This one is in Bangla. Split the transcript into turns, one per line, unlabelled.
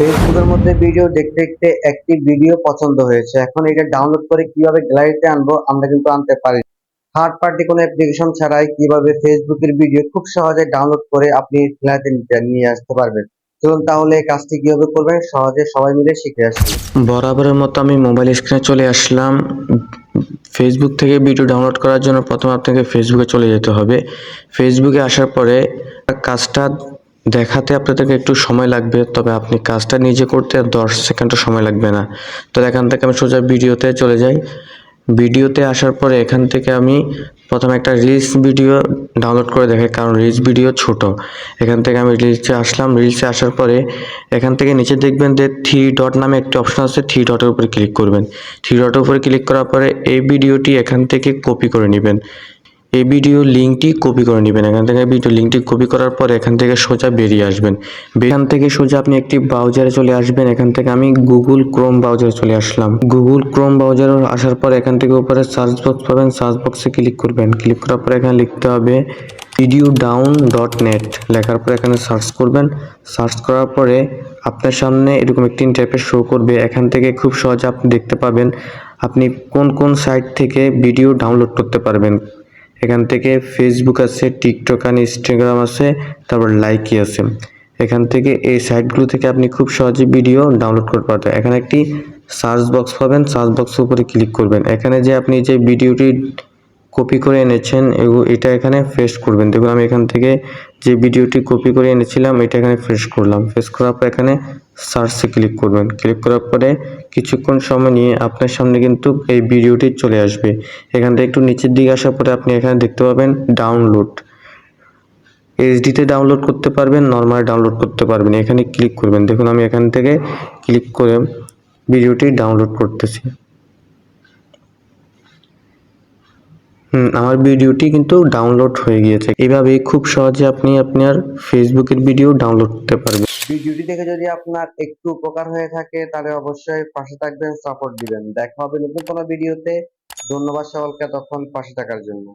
ফেসবুকের মধ্যে ভিডিও দেখতে দেখতে একটি ভিডিও পছন্দ হয়েছে, এখন এটা ডাউনলোড করে কিভাবে গ্যালারিতে আনবো আমরা কিন্তু আনতে পারি। থার্ড পার্টি কোনো অ্যাপ্লিকেশন ছাড়াই কিভাবে ফেসবুকের ভিডিও খুব সহজে ডাউনলোড করে আপনি গ্যালারিতে নিয়ে আসতে পারবেন। চলুন তাহলে এই কাজটি কিভাবে করবেন সহজে সবাই মিলে শিখে আসি।
বরাবরের মতো আমি মোবাইল স্ক্রিনে চলে আসলাম। ফেসবুক থেকে ভিডিও ডাউনলোড করার জন্য প্রথমে আপনাকে ফেসবুকে চলে যেতে হবে। ফেসবুকে আসার পরে কাজটা দেখাতে আপনাদেরকে একটু সময় লাগবে, তবে আপনি কাজটা নিজে করতে 10 সেকেন্ডও সময় লাগবে না। তো এখান থেকে আমি সোজা ভিডিওতে চলে যাই। ভিডিওতে আসার পরে এখান থেকে আমি প্রথমে একটা রিলস ভিডিও ডাউনলোড করে দেখাই, কারণ রিলস ভিডিও ছোট। এখান থেকে আমি রিলসে আসলাম। রিলসে আসার পরে এখান থেকে নিচে দেখবেন যে 3 ডট নামে একটি অপশন আছে, 3 ডটের উপরে ক্লিক করবেন। 3 ডটের উপরে ক্লিক করার পরে এই ভিডিওটি এখান থেকে কপি করে নেবেন। এই ভিডিও লিঙ্কটি কপি করে নেবেন। এখান থেকে ভিডিও লিঙ্কটি কপি করার পর এখান থেকে সোজা বেরিয়ে আসবেন। এখান থেকে সোজা আপনি একটি ব্রাউজারে চলে আসবেন। এখান থেকে আমি গুগল ক্রোম ব্রাউজারে চলে আসলাম। গুগল ক্রোম ব্রাউজারে আসার পর এখান থেকে উপরে সার্চ বক্স পাবেন, সার্চ বক্সে ক্লিক করবেন। ক্লিক করার পর এখানে লিখতে হবে videodown.net। লেখার পর এখানে সার্চ করবেন। সার্চ করার পরে আপনার সামনে এরকম একটি ইন্টারফেস শো করবে। এখান থেকে খুব সহজে আপনি দেখতে পাবেন আপনি কোন কোন সাইট থেকে ভিডিও ডাউনলোড করতে পারবেন। এখান থেকে ফেসবুক আছে, টিকটক আর ইনস্টাগ্রাম আছে, তারপর লাইকি আছে। এখান থেকে এই সাইটগুলো থেকে আপনি খুব সহজে ভিডিও ডাউনলোড করতে পারবেন। এখানে একটি সার্চ বক্স পাবেন, সার্চ বক্সের উপরে ক্লিক করবেন। এখানে যে আপনি যে ভিডিওটি কপি করে এনেছেন এটা এখানে পেস্ট করবেন। দেখুন আমি এখান থেকে যে ভিডিওটি কপি করে এনেছিলাম এটা এখানে পেস্ট করলাম। পেস্ট করার পর এখানে সার্চে ক্লিক করবেন। ক্লিক করার পরে কিছুক্ষণ সময় নিয়ে আপনার সামনে কিন্তু এই ভিডিওটি চলে আসবে। এখান থেকে একটু নিচের দিকে আসার পরে আপনি এখানে দেখতে পাবেন ডাউনলোড। এইচডিতে ডাউনলোড করতে পারবেন, নর্মাল ডাউনলোড করতে পারবেন। এখানে ক্লিক করবেন। দেখুন আমি এখান থেকে ক্লিক করে ভিডিওটি ডাউনলোড করতেছি। আমার ভিডিওটি কিন্তু ডাউনলোড হয়ে গিয়েছে। এইভাবেই খুব সহজে আপনি আপনার ফেসবুকের ভিডিও ডাউনলোড করতে পারবেন।
ভিডিওটি দেখে যদি আপনার একটু উপকার হয়ে থাকে তাহলে অবশ্যই পাশে থাকবেন, সাপোর্ট দিবেন। দেখা হবে নতুন কোনো ভিডিওতে। ধন্যবাদ সকলকে তখন পাশে থাকার জন্য।